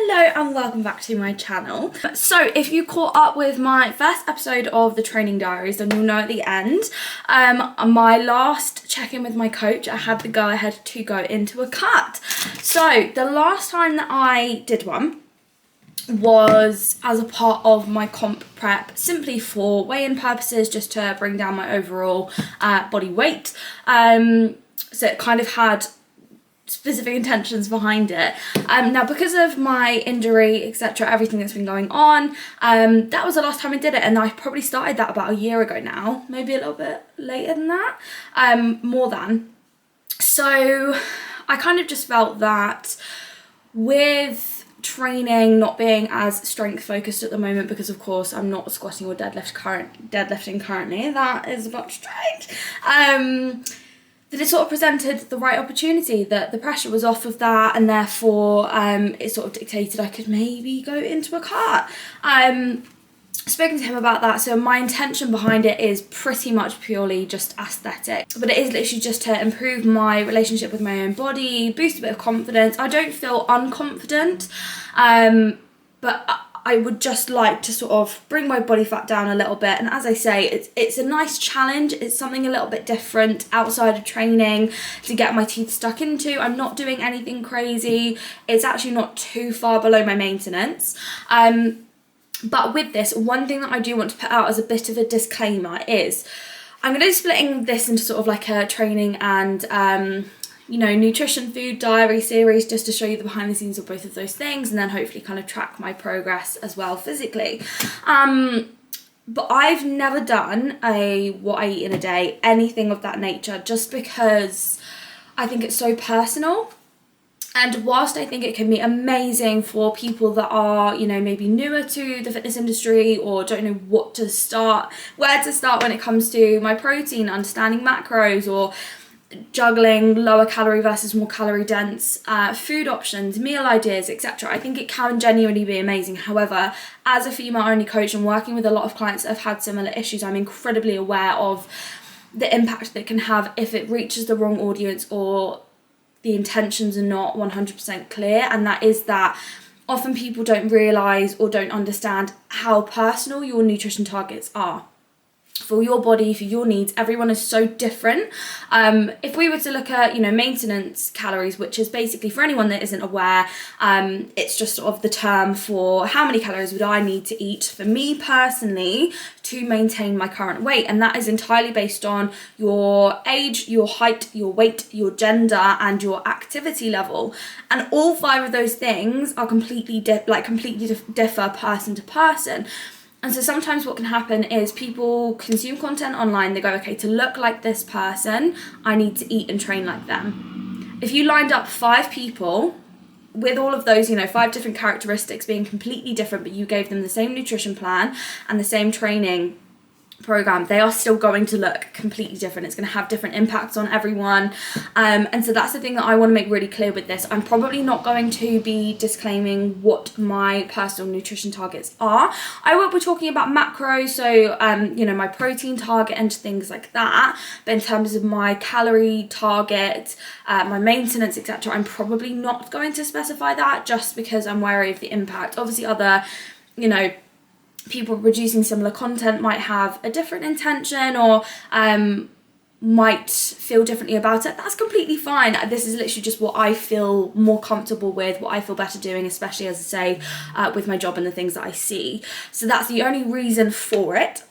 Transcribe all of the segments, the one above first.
Hello and welcome back to my channel. So if you caught up with my first episode of the training diaries, then you'll know at the end, my last check-in with my coach, I had the go ahead to go into a cut. So the last time that I did one was as a part of my comp prep, simply for weigh-in purposes, just to bring down my overall body weight. So it kind of had specific intentions behind it. Now because of my injury, etc., everything that's been going on, that was the last time I did it, and I probably started that about a year ago now, maybe a little bit later than that, more than. So I kind of just felt that with training not being as strength focused at the moment, because of course I'm not squatting or deadlifting currently, that is not strange, that it sort of presented the right opportunity, that the pressure was off of that, and therefore it sort of dictated I could maybe go into a cut. Spoken to him about that, so my intention behind it is pretty much purely just aesthetic, but it is literally just to improve my relationship with my own body, boost a bit of confidence. I don't feel unconfident, but I would just like to sort of bring my body fat down a little bit. And as I say, it's a nice challenge. It's something a little bit different outside of training to get my teeth stuck into. I'm not doing anything crazy. It's actually not too far below my maintenance. But with this, one thing that I do want to put out as a bit of a disclaimer is I'm going to be splitting this into sort of like a training and nutrition food diary series, just to show you the behind the scenes of both of those things, and then hopefully kind of track my progress as well physically. But I've never done a what I eat in a day, anything of that nature, just because I think it's so personal. And whilst I think it can be amazing for people that are, maybe newer to the fitness industry or don't know where to start when it comes to my protein, understanding macros, or juggling lower calorie versus more calorie dense food options, meal ideas, etc. I think it can genuinely be amazing. However, as a female only coach and working with a lot of clients that have had similar issues, I'm incredibly aware of the impact that it can have if it reaches the wrong audience or the intentions are not 100% clear. And that is that often people don't realise or don't understand how personal your nutrition targets are. For your body, for your needs, everyone is so different. If we were to look at, maintenance calories, which is basically, for anyone that isn't aware, it's just sort of the term for how many calories would I need to eat for me personally to maintain my current weight. And that is entirely based on your age, your height, your weight, your gender, and your activity level. And all 5 of those things are completely differ person to person. And so sometimes what can happen is people consume content online, they go, okay, to look like this person, I need to eat and train like them. If you lined up 5 people with all of those, 5 different characteristics being completely different, but you gave them the same nutrition plan and the same training program, they are still going to look completely different. It's going to have different impacts on everyone, and so that's the thing that I want to make really clear with this. I'm probably not going to be disclaiming what my personal nutrition targets are. I will be talking about macros, so my protein target and things like that, but in terms of my calorie target, my maintenance, etc., I'm probably not going to specify that, just because I'm wary of the impact. Obviously other people producing similar content might have a different intention or might feel differently about it. That's completely fine. This is literally just what I feel more comfortable with, what I feel better doing, especially, as I say, with my job and the things that I see. So that's the only reason for it.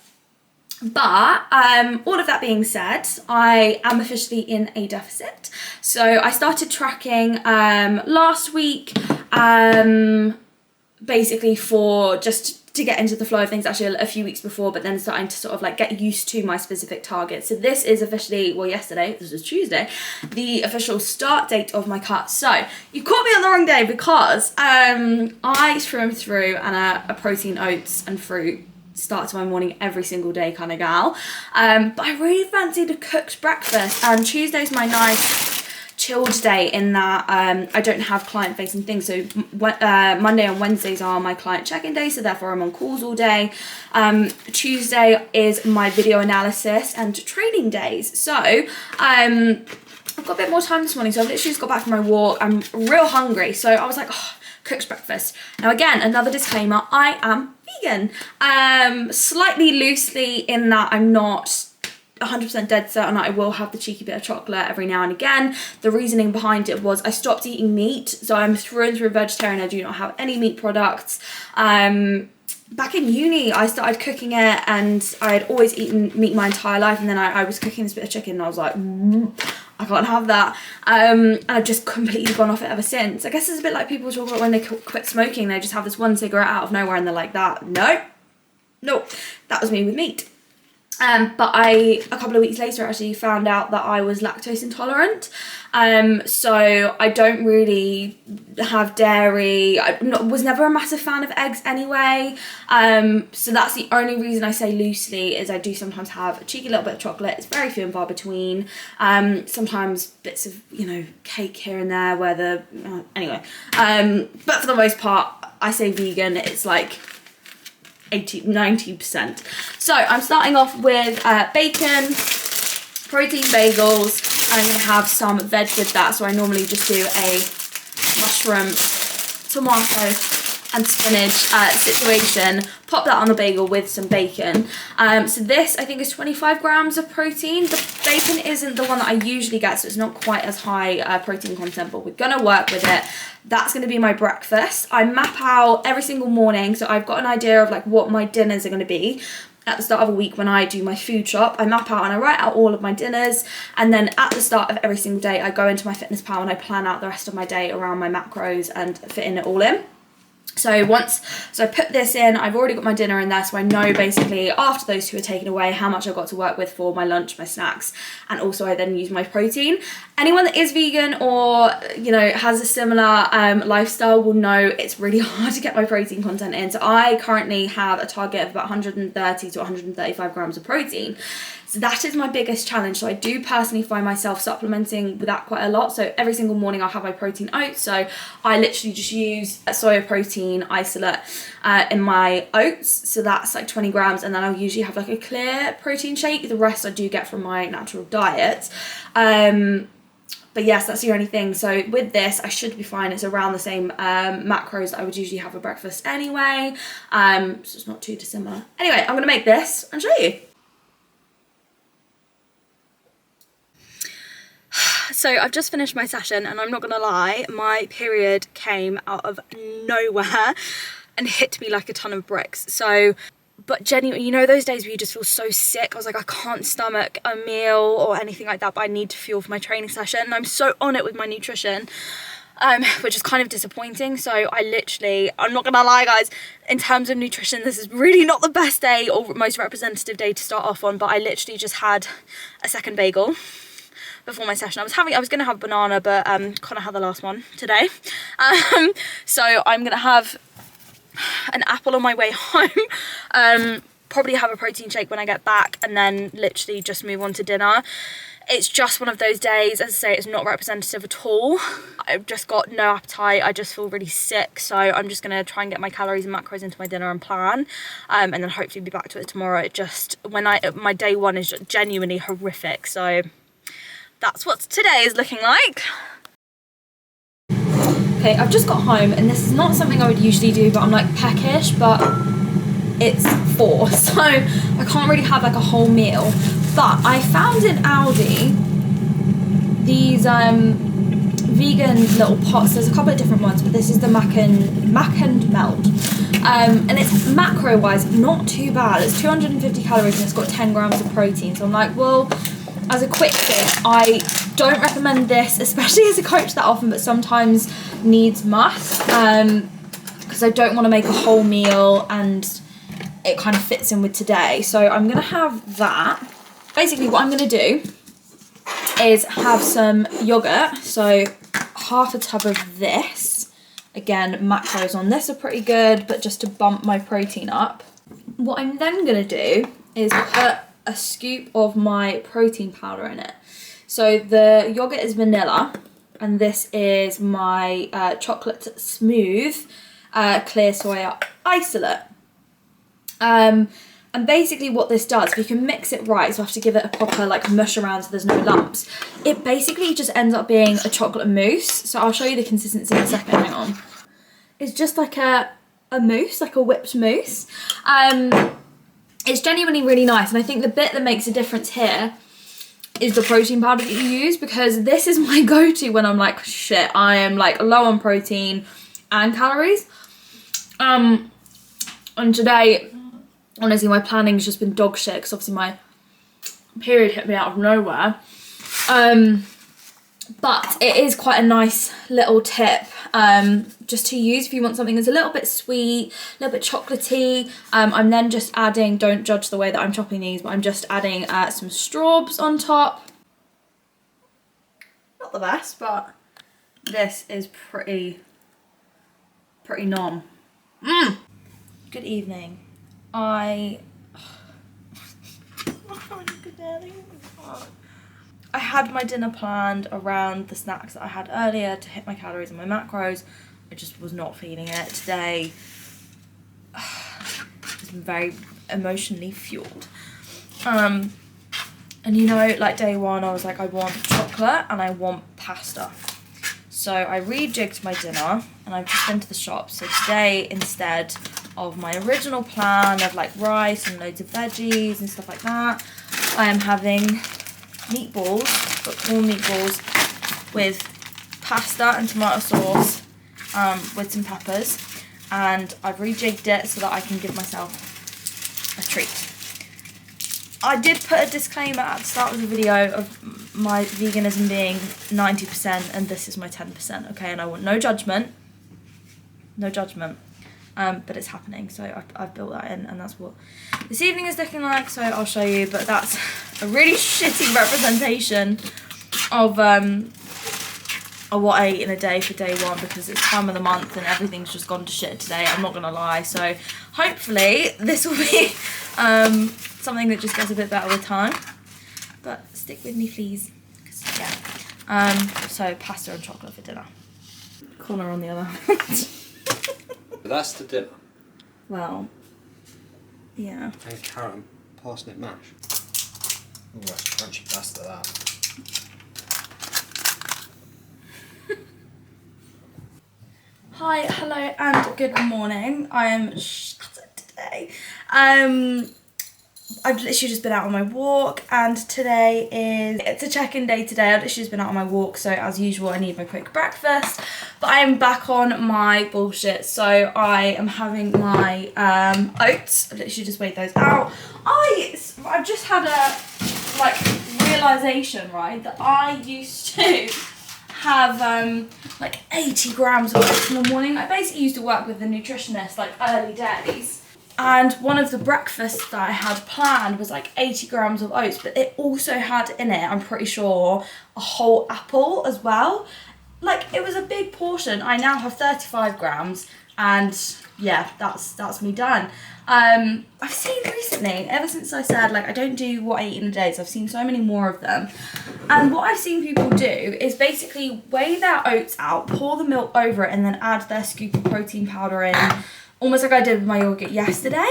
But all of that being said, I am officially in a deficit. So I started tracking last week, basically for just to get into the flow of things, actually a few weeks before, but then starting to sort of like get used to my specific targets. So this is officially, yesterday, this was Tuesday, the official start date of my cut. So you caught me on the wrong day, because I swim through and a protein, oats and fruit start to my morning every single day kind of gal. But I really fancied a cooked breakfast, and Tuesday's my nice chilled day in that I don't have client facing things. So Monday and Wednesdays are my client check-in days, so therefore I'm on calls all day. Tuesday is my video analysis and training days. So I've got a bit more time this morning, so I've literally just got back from my walk. I'm real hungry, so I was like, cooked breakfast. Now again, another disclaimer, I am vegan. Slightly loosely in that I'm not 100% dead certain I will have the cheeky bit of chocolate every now and again. The reasoning behind it was I stopped eating meat, so I'm through and through vegetarian. I do not have any meat products. Back in uni, I started cooking it, and I had always eaten meat my entire life, and then I was cooking this bit of chicken and I was like, I can't have that. And I've just completely gone off it ever since. I guess it's a bit like people talk about when they quit smoking, they just have this one cigarette out of nowhere and they're like that. No, that was me with meat. But I, a couple of weeks later, actually found out that I was lactose intolerant. So I don't really have dairy. I was never a massive fan of eggs anyway. So that's the only reason I say loosely, is I do sometimes have a cheeky little bit of chocolate. It's very few and far between. Sometimes bits of, you know, cake here and there where anyway. But for the most part, I say vegan, it's like 90%. So I'm starting off with bacon, protein bagels, and I'm going to have some veg with that. So I normally just do a mushroom, tomato and spinach situation, pop that on the bagel with some bacon. So this I think is 25 grams of protein. The bacon isn't the one that I usually get, so it's not quite as high protein content, but we're gonna work with it. That's gonna be my breakfast. I map out every single morning, so I've got an idea of like what my dinners are gonna be. At the start of a week when I do my food shop, I map out and I write out all of my dinners, and then at the start of every single day I go into my fitness pal and I plan out the rest of my day around my macros and fitting it all in. So I put this in, I've already got my dinner in there, so I know basically after those two are taken away how much I've got to work with for my lunch, my snacks, and also I then use my protein. Anyone that is vegan or, you know, has a similar lifestyle will know it's really hard to get my protein content in. So I currently have a target of about 130 to 135 grams of protein. So that is my biggest challenge. So I do personally find myself supplementing with that quite a lot. So every single morning I'll have my protein oats. So I literally just use a soya protein isolate in my oats. So that's like 20 grams. And then I'll usually have like a clear protein shake. The rest I do get from my natural diet. But yes, that's the only thing. So with this, I should be fine. It's around the same macros that I would usually have for breakfast anyway. So it's not too dissimilar. Anyway, I'm going to make this and show you. So I've just finished my session, and I'm not gonna lie, my period came out of nowhere and hit me like a ton of bricks. So, but genuinely, you know those days where you just feel so sick? I was like, I can't stomach a meal or anything like that, but I need to fuel for my training session. And I'm so on it with my nutrition, which is kind of disappointing. So I'm not gonna lie guys, in terms of nutrition, this is really not the best day or most representative day to start off on, but I literally just had a second bagel before my session. I was gonna have banana, but kind of had the last one today. So I'm gonna have an apple on my way home, probably have a protein shake when I get back, and then literally just move on to dinner. It's just one of those days, as I say, it's not representative at all. I've just got no appetite, I just feel really sick, so I'm just gonna try and get my calories and macros into my dinner and plan, and then hopefully be back to it tomorrow. It just, my day one is just genuinely horrific, so that's what today is looking like. Okay, I've just got home, and this is not something I would usually do, but I'm like peckish, but it's 4, so I can't really have like a whole meal. But I found in Aldi these vegan little pots. There's a couple of different ones, but this is the mac and melt. And it's macro wise not too bad. It's 250 calories and it's got 10 grams of protein. So I'm like, well, as a quick fix, I don't recommend this, especially as a coach that often, but sometimes needs must, because I don't want to make a whole meal and it kind of fits in with today. So I'm going to have that. Basically what I'm going to do is have some yogurt, so half a tub of this. Again, macros on this are pretty good, but just to bump my protein up. What I'm then going to do is put a scoop of my protein powder in it. So the yogurt is vanilla, and this is my chocolate smooth clear soya isolate. And basically what this does, if you can mix it right, so I have to give it a proper like mush around so there's no lumps, it basically just ends up being a chocolate mousse. So I'll show you the consistency in a second, hang on. is just like a mousse, like a whipped mousse. It's genuinely really nice, and I think the bit that makes a difference here is the protein powder that you use, because this is my go-to when I'm like, shit, I am like low on protein and calories. And today, honestly, my planning's just been dog shit, because obviously my period hit me out of nowhere. But it is quite a nice little tip just to use if you want something that's a little bit sweet, a little bit chocolatey. I'm then just adding, don't judge the way that I'm chopping these, but I'm just adding some straws on top. Not the best, but this is pretty nom. Good evening. I had my dinner planned around the snacks that I had earlier to hit my calories and my macros. I just was not feeling it today. It's been very emotionally fueled. And you know, like day one, I was like, I want chocolate and I want pasta. So I rejigged my dinner and I've just been to the shop. So today, instead of my original plan of like rice and loads of veggies and stuff like that, I am having meatballs, but corn meatballs with pasta and tomato sauce with some peppers, and I've rejigged it so that I can give myself a treat. I did put a disclaimer at the start of the video of my veganism being 90% and this is my 10%, okay, and I want no judgment, but it's happening, so I've built that in, and that's what this evening is looking like, so I'll show you. But that's a really shitty representation of what I ate in a day for day one, because it's time of the month and everything's just gone to shit today, I'm not gonna lie. So hopefully this will be something that just gets a bit better with time, but stick with me please, 'cause, yeah. So pasta and chocolate for dinner. Corner on the other hand. But that's the dinner. Well, yeah. And carrot and parsnip mash. Oh, that's crunchy pasta, that. Hi, hello, and good morning. I am shattered today. I've literally just been out on my walk, and it's a check-in day today. I've literally just been out on my walk, so as usual I need my quick breakfast, but I am back on my bullshit. So I am having my oats. I've literally just weighed those out. I've just had a like realisation, right, that I used to have like 80 grams of oats in the morning. I basically used to work with a nutritionist like early days, and one of the breakfasts that I had planned was like 80 grams of oats, but it also had in it, I'm pretty sure, a whole apple as well. Like, it was a big portion. I now have 35 grams, and yeah, that's me done. I've seen recently, ever since I said like I don't do what I eat in a day, so I've seen so many more of them, and what I've seen people do is basically weigh their oats out, pour the milk over it, and then add their scoop of protein powder in, almost like I did with my yogurt yesterday.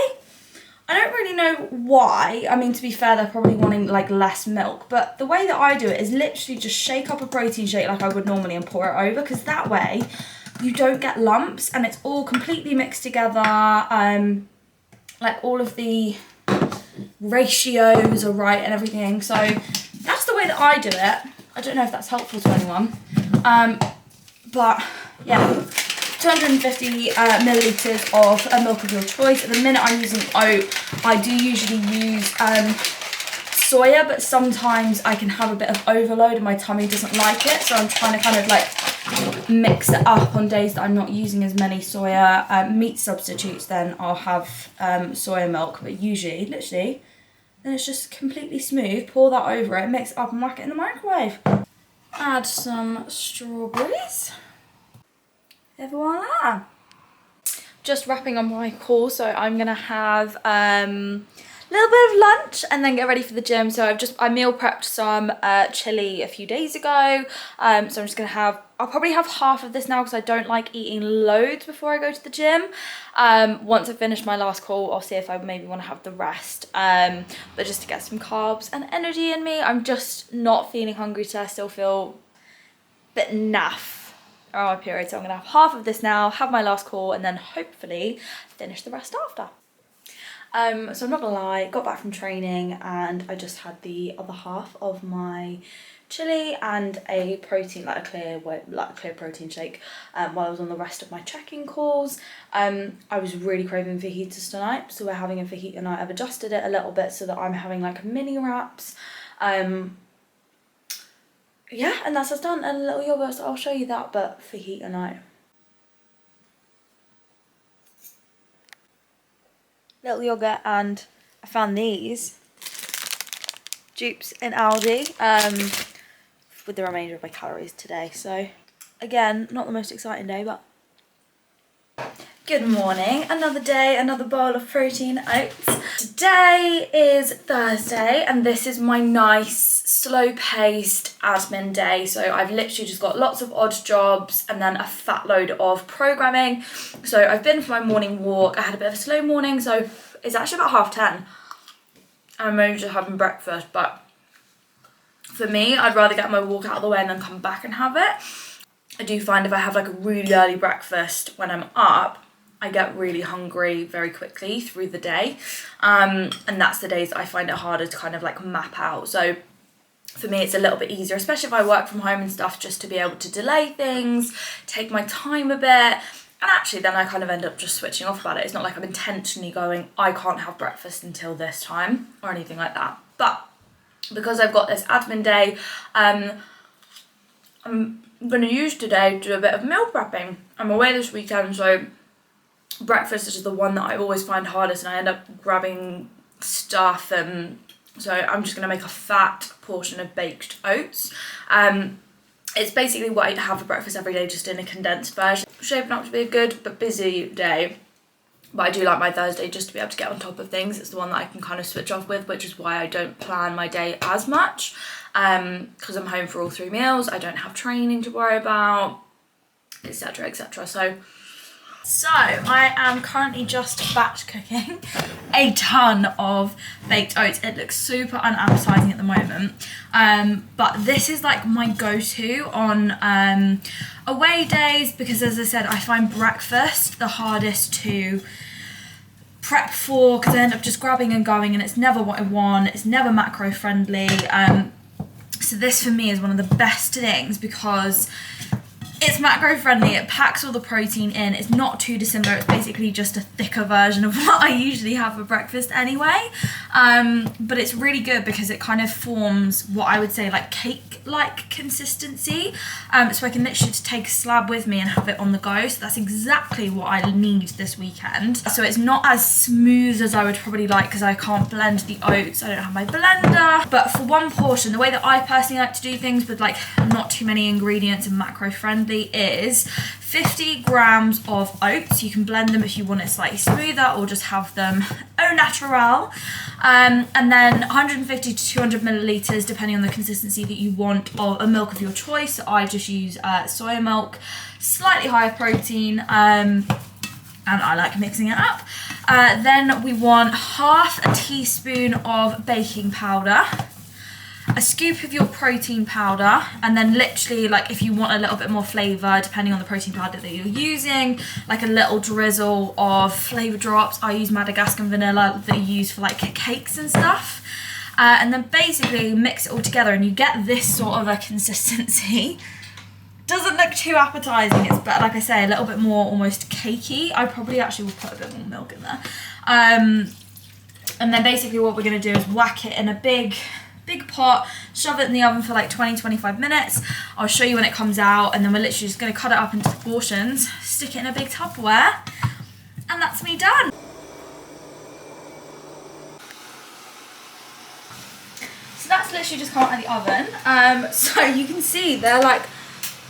I don't really know why. I mean, to be fair, they're probably wanting like less milk, but the way that I do it is literally just shake up a protein shake like I would normally and pour it over, because that way you don't get lumps and it's all completely mixed together. Like all of the ratios are right and everything. So that's the way that I do it. I don't know if that's helpful to anyone. But yeah, 250 millilitres of milk of your choice. At the minute I'm using oat. I do usually use soya, but sometimes I can have a bit of overload and my tummy doesn't like it. So I'm trying to kind of like mix it up on days that I'm not using as many soya meat substitutes. Then I'll have soya milk, but usually, literally, then it's just completely smooth. Pour that over it, mix it up and whack it in the microwave. Add some strawberries. Et voila! Just wrapping on my call, so I'm gonna have a little bit of lunch and then get ready for the gym. So I meal prepped some chili a few days ago. So I'm just gonna I'll probably have half of this now because I don't like eating loads before I go to the gym. Once I finish my last call, I'll see if I maybe want to have the rest. But just to get some carbs and energy in me. I'm just not feeling hungry today. I still feel a bit naff are on my period, so I'm gonna have half of this now, have my last call, and then hopefully finish the rest after. So I'm not gonna lie, got back from training and I just had the other half of my chili and a protein, like a clear protein shake, while I was on the rest of my check-in calls. I was really craving fajitas tonight, so we're having a fajita night. I've adjusted it a little bit so that I'm having like mini wraps. Yeah, and that's what's done, and a little yogurt, so I'll show you that, but fajita night. Little yogurt, and I found these dupes in Aldi with the remainder of my calories today. So again, not the most exciting day, but good morning. Another day, another bowl of protein oats. Today is Thursday and this is my nice slow-paced admin day. So I've literally just got lots of odd jobs and then a fat load of programming. So I've been for my morning walk. I had a bit of a slow morning, so it's actually about 10:30. I'm only just having breakfast, but for me, I'd rather get my walk out of the way and then come back and have it. I do find if I have like a really early breakfast when I'm up, I get really hungry very quickly through the day. And that's the days I find it harder to kind of like map out. So for me, it's a little bit easier, especially if I work from home and stuff, just to be able to delay things, take my time a bit. And actually then I kind of end up just switching off about it. It's not like I'm intentionally going, I can't have breakfast until this time or anything like that. But because I've got this admin day, I'm going to use today to do a bit of meal prepping. I'm away this weekend, so breakfast is the one that I always find hardest and I end up grabbing stuff, and so I'm just going to make a fat portion of baked oats. It's basically what I have for breakfast every day, just in a condensed version. Shaping up to be a good but busy day, but I do like my Thursday just to be able to get on top of things. It's the one that I can kind of switch off with, which is why I don't plan my day as much, because I'm home for all 3 meals. I don't have training to worry about, etc, etc. So I am currently just batch cooking a ton of baked oats. It looks super unappetizing at the moment, but this is like my go-to on away days, because as I said, I find breakfast the hardest to prep for, because I end up just grabbing and going and it's never what I want. It's never macro friendly. So this for me is one of the best things because it's macro friendly, it packs all the protein in, it's not too dissimilar, it's basically just a thicker version of what I usually have for breakfast anyway. But it's really good because it kind of forms what I would say like cake-like consistency. So I can literally just take a slab with me and have it on the go. So that's exactly what I need this weekend. So it's not as smooth as I would probably like because I can't blend the oats, I don't have my blender. But for one portion, the way that I personally like to do things with like not too many ingredients and macro friendly is 50 grams of oats. You can blend them if you want it slightly smoother or just have them au naturel. And then 150 to 200 milliliters, depending on the consistency that you want, of a milk of your choice. So I just use soy milk, slightly higher protein, and I like mixing it up. Then we want half a teaspoon of baking powder, a scoop of your protein powder, and then literally, like, if you want a little bit more flavour, depending on the protein powder that you're using, like a little drizzle of flavour drops. I use Madagascar vanilla that you use for like cakes and stuff. And then basically mix it all together and you get this sort of a consistency. Doesn't look too appetizing, it's, but like I say, a little bit more almost cakey. I probably actually will put a bit more milk in there. And then basically what we're going to do is whack it in a big pot, shove it in the oven for like 20-25 minutes. I'll show you when it comes out, and then we're literally just going to cut it up into portions, stick it in a big Tupperware, and that's me done. So that's literally just come out of the oven. So you can see they're like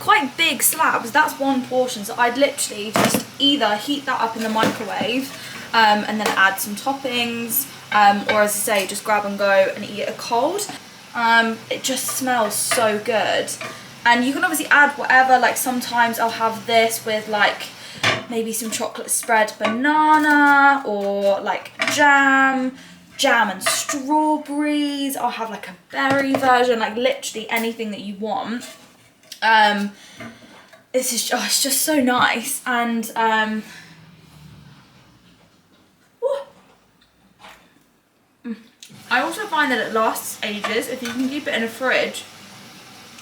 quite big slabs. That's one portion, so I'd literally just either heat that up in the microwave and then add some toppings, or as I say, just grab and go and eat it cold. It just smells so good. And you can obviously add whatever, like sometimes I'll have this with like maybe some chocolate spread banana, or like jam and strawberries. I'll have like a berry version, like literally anything that you want. it's just so nice. And I also find that it lasts ages if you can keep it in a fridge.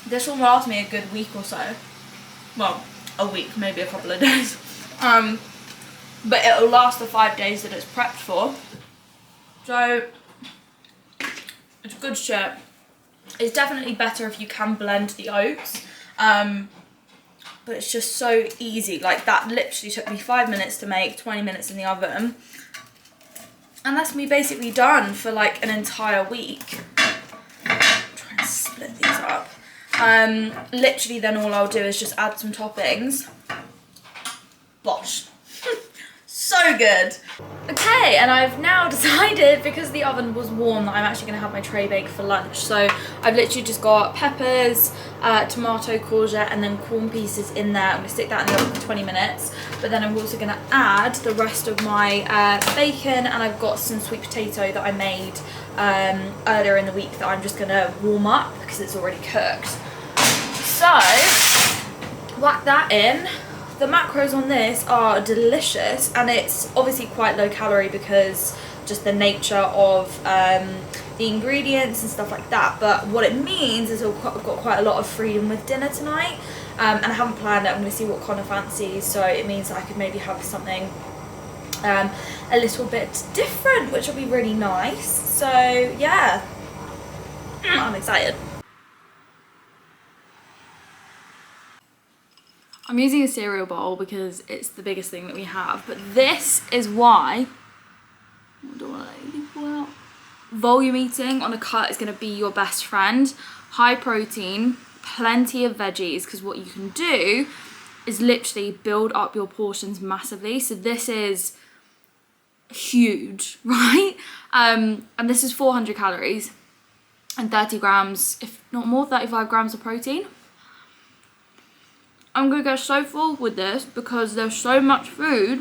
This will last me a good week or so. Well, a week, maybe a couple of days. But it'll last the 5 days that it's prepped for. So it's good shit. It's definitely better if you can blend the oats. But it's just so easy. Like, that literally took me 5 minutes to make, 20 minutes in the oven. And that's me basically done for like an entire week. I'm trying to split these up. Literally then all I'll do is just add some toppings. Bosh. So good. Okay, and I've now decided, because the oven was warm, that I'm actually going to have my tray bake for lunch. So I've literally just got peppers, tomato, courgette, and then corn pieces in there. I'm going to stick that in there for 20 minutes. But then I'm also going to add the rest of my bacon, and I've got some sweet potato that I made earlier in the week that I'm just going to warm up because it's already cooked. So, whack that in. The macros on this are delicious, and it's obviously quite low calorie because just the nature of the ingredients and stuff like that. But what it means is I've got quite a lot of freedom with dinner tonight, and I haven't planned it. I'm going to see what Connor fancies, so it means that I could maybe have something a little bit different, which will be really nice. So yeah, I'm excited. I'm using a cereal bowl because it's the biggest thing that we have, but this is why, what do I pull out? Volume eating on a cut is going to be your best friend. High protein, plenty of veggies, because what you can do is literally build up your portions massively. So this is huge, right? And this is 400 calories and 30 grams, if not more, 35 grams of protein. I'm going to go so full with this because there's so much food.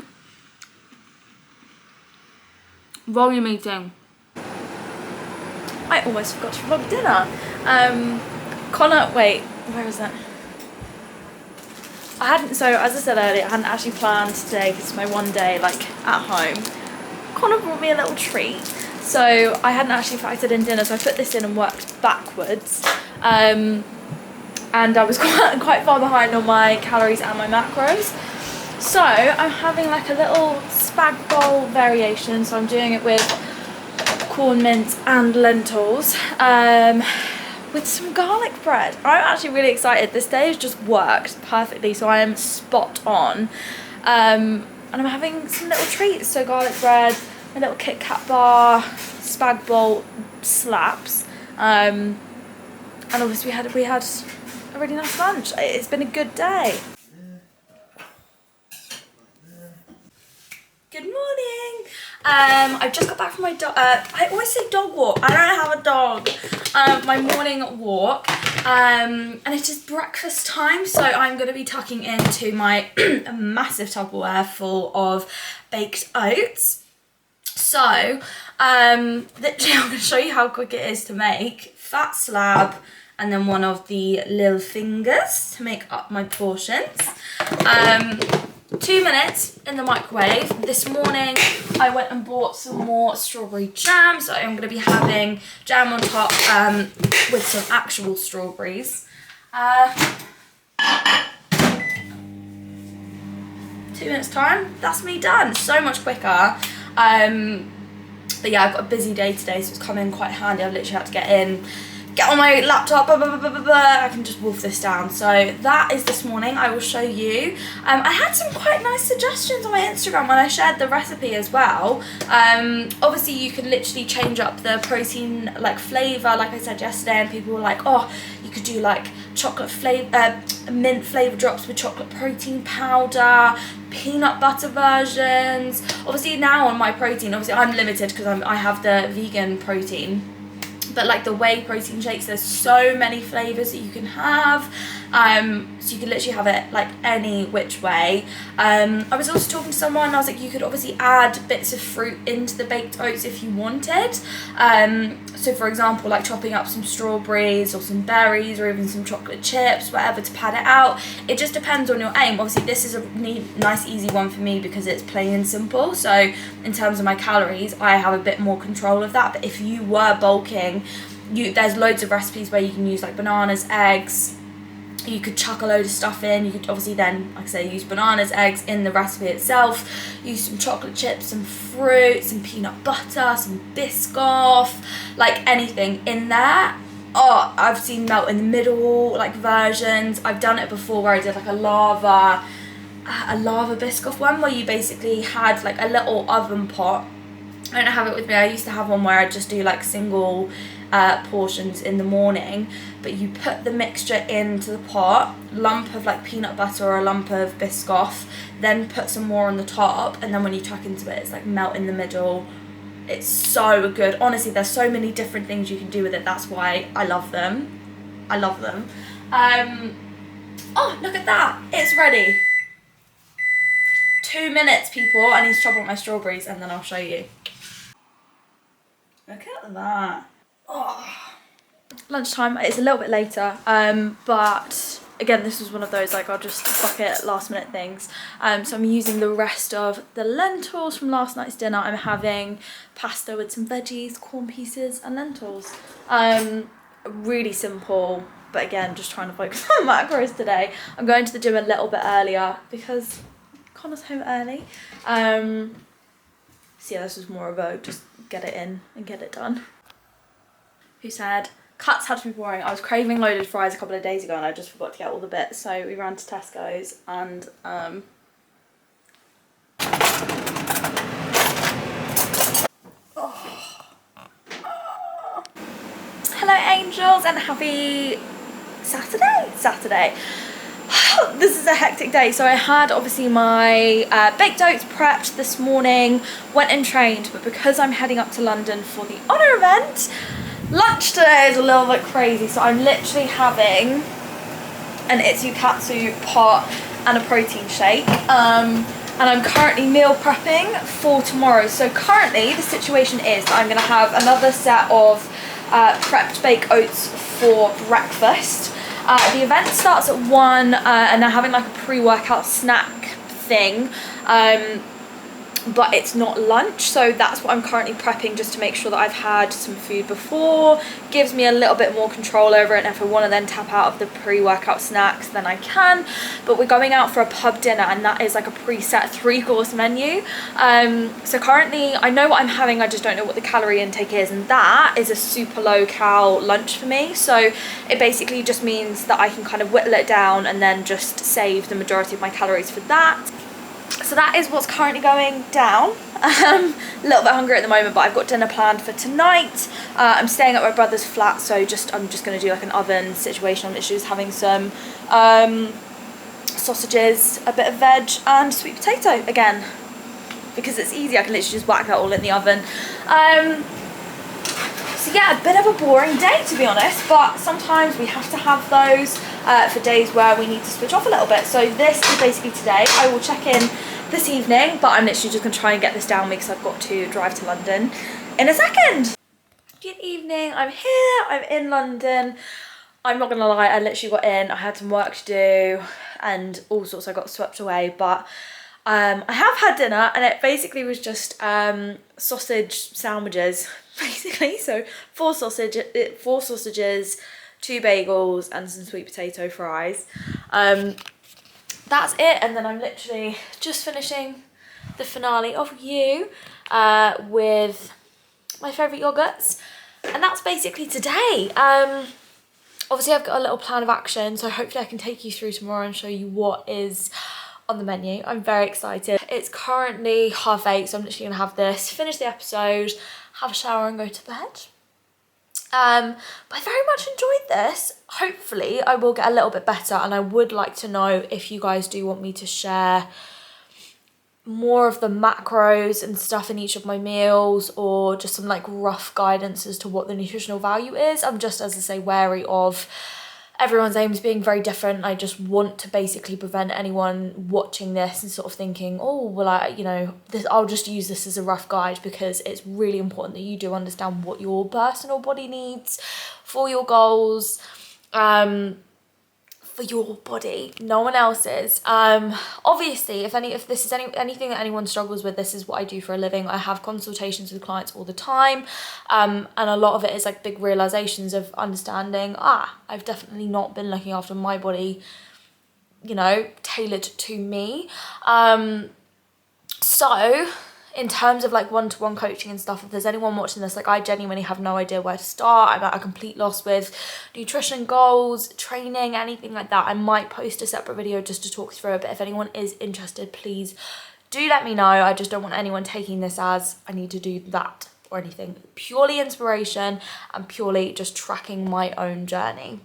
Volume eating. I almost forgot to vlog dinner. Connor, wait, where is that? So as I said earlier, I hadn't actually planned today because it's my one day like at home. Connor brought me a little treat. So I hadn't actually factored in dinner, so I put this in and worked backwards. And I was quite far behind on my calories and my macros. So I'm having like a little spag bowl variation. So I'm doing it with corn mince and lentils with some garlic bread. I'm actually really excited. This day has just worked perfectly, so I am spot on. And I'm having some little treats. So garlic bread, a little Kit Kat bar, spag bowl slaps. And obviously we had a really nice lunch. It's been a good day. Good morning. I've just got back from my dog. I always say dog walk. I don't have a dog. My morning walk. And it is breakfast time, so I'm going to be tucking into my massive Tupperware full of baked oats. So, literally, I'm going to show you how quick it is to make. Fat slab. And then one of the little fingers to make up my portions. 2 minutes in the microwave. This morning I went and bought some more strawberry jam, so I'm going to be having jam on top with some actual strawberries. 2 minutes time, that's me done. So much quicker. But yeah, I've got a busy day today, so it's come in quite handy. I've literally had to get on my laptop, I can just wolf this down. So that is this morning. I will show you. I had some quite nice suggestions on my Instagram when I shared the recipe as well. Obviously you can literally change up the protein like flavour, like I said yesterday, and people were like, oh, you could do like chocolate flavor, mint flavour drops with chocolate protein powder, peanut butter versions. Obviously now on my protein, obviously I'm limited because I have the vegan protein. But like the whey protein shakes, there's so many flavours that you can have. So you could literally have it like any which way. I was also talking to someone, I was like, you could obviously add bits of fruit into the baked oats if you wanted. So for example, like chopping up some strawberries or some berries or even some chocolate chips, whatever, to pad it out. It just depends on your aim. Obviously this is a nice easy one for me because it's plain and simple, so in terms of my calories I have a bit more control of that. But if you were bulking, there's loads of recipes where you can use like bananas, eggs. You could chuck a load of stuff in. You could obviously then, like I say, use bananas, eggs in the recipe itself. Use some chocolate chips, some fruit, some peanut butter, some Biscoff, like anything in there. Oh, I've seen melt in the middle like versions. I've done it before where I did like a lava Biscoff one where you basically had like a little oven pot. I don't have it with me. I used to have one where I just do like single portions in the morning, but you put the mixture into the pot, lump of like peanut butter or a lump of Biscoff, then put some more on the top, and then when you tuck into it, it's like melt in the middle. It's so good. Honestly, there's so many different things you can do with it. That's why I love them. I love them. Oh, look at that. It's ready. 2 minutes, people. I need to chop up my strawberries and then I'll show you. Look at that. Oh. Lunchtime, it's a little bit later, but again, this was one of those like I'll just fuck it last minute things. So I'm using the rest of the lentils from last night's dinner. I'm having pasta with some veggies, corn pieces and lentils. Really simple, but again, just trying to focus on macros today. I'm going to the gym a little bit earlier because Connor's home early. So yeah, this was more of a just get it in and get it done. Who said cuts had to be boring? I was craving loaded fries a couple of days ago and I just forgot to get all the bits, so we ran to Tesco's and hello angels and happy Saturday. This is a hectic day. So I had obviously my baked oats prepped this morning, went and trained, but because I'm heading up to London for the honour event, lunch today is a little bit crazy. So I'm literally having an Itsukatsu pot and a protein shake. And I'm currently meal prepping for tomorrow. So currently the situation is that I'm going to have another set of prepped baked oats for breakfast. The event starts at 1 and they're having like a pre-workout snack thing, but it's not lunch, so that's what I'm currently prepping just to make sure that I've had some food before. Gives me a little bit more control over it, and if I want to then tap out of the pre-workout snacks then I can. But we're going out for a pub dinner and that is like a preset 3-course menu. So currently I know what I'm having, I just don't know what the calorie intake is, and that is a super low cal lunch for me. So it basically just means that I can kind of whittle it down and then just save the majority of my calories for that. So that is what's currently going down. A little bit hungry at the moment, but I've got dinner planned for tonight. I'm staying at my brother's flat, so I'm just going to do like an oven situation. I'm literally just having some sausages, a bit of veg and sweet potato again, because it's easy. I can literally just whack that all in the oven. So yeah, a bit of a boring day to be honest, but sometimes we have to have those for days where we need to switch off a little bit. So this is basically today. I will check in this evening, but I'm literally just going to try and get this down because I've got to drive to London in a second. Good evening, I'm here, I'm in London. I'm not gonna lie, I literally got in, I had some work to do and all sorts, I got swept away, but I have had dinner and it basically was just sausage sandwiches, basically. So 4 sausages, 2 bagels and some sweet potato fries. That's it, and then I'm literally just finishing the finale of You with my favourite yogurts, and that's basically today. Obviously I've got a little plan of action, so hopefully I can take you through tomorrow and show you what is on the menu. I'm very excited. It's currently 8:30, so I'm literally gonna have this, finish the episode, have a shower and go to bed. But I very much enjoyed this. Hopefully I will get a little bit better, and I would like to know if you guys do want me to share more of the macros and stuff in each of my meals, or just some like rough guidance as to what the nutritional value is. I'm just, as I say, wary of everyone's aims being very different. I just want to basically prevent anyone watching this and sort of thinking, oh, well, I'll just use this as a rough guide, because it's really important that you do understand what your personal body needs for your goals, for your body, no one else's. Obviously, if this is anything that anyone struggles with, this is what I do for a living. I have consultations with clients all the time, and a lot of it is like big realizations of understanding, I've definitely not been looking after my body, you know, tailored to me. So in terms of like one-to-one coaching and stuff, if there's anyone watching this, like, I genuinely have no idea where to start. I'm at a complete loss with nutrition goals, training, anything like that. I might post a separate video just to talk through it, but if anyone is interested, please do let me know. I just don't want anyone taking this as I need to do that or anything. Purely inspiration and purely just tracking my own journey.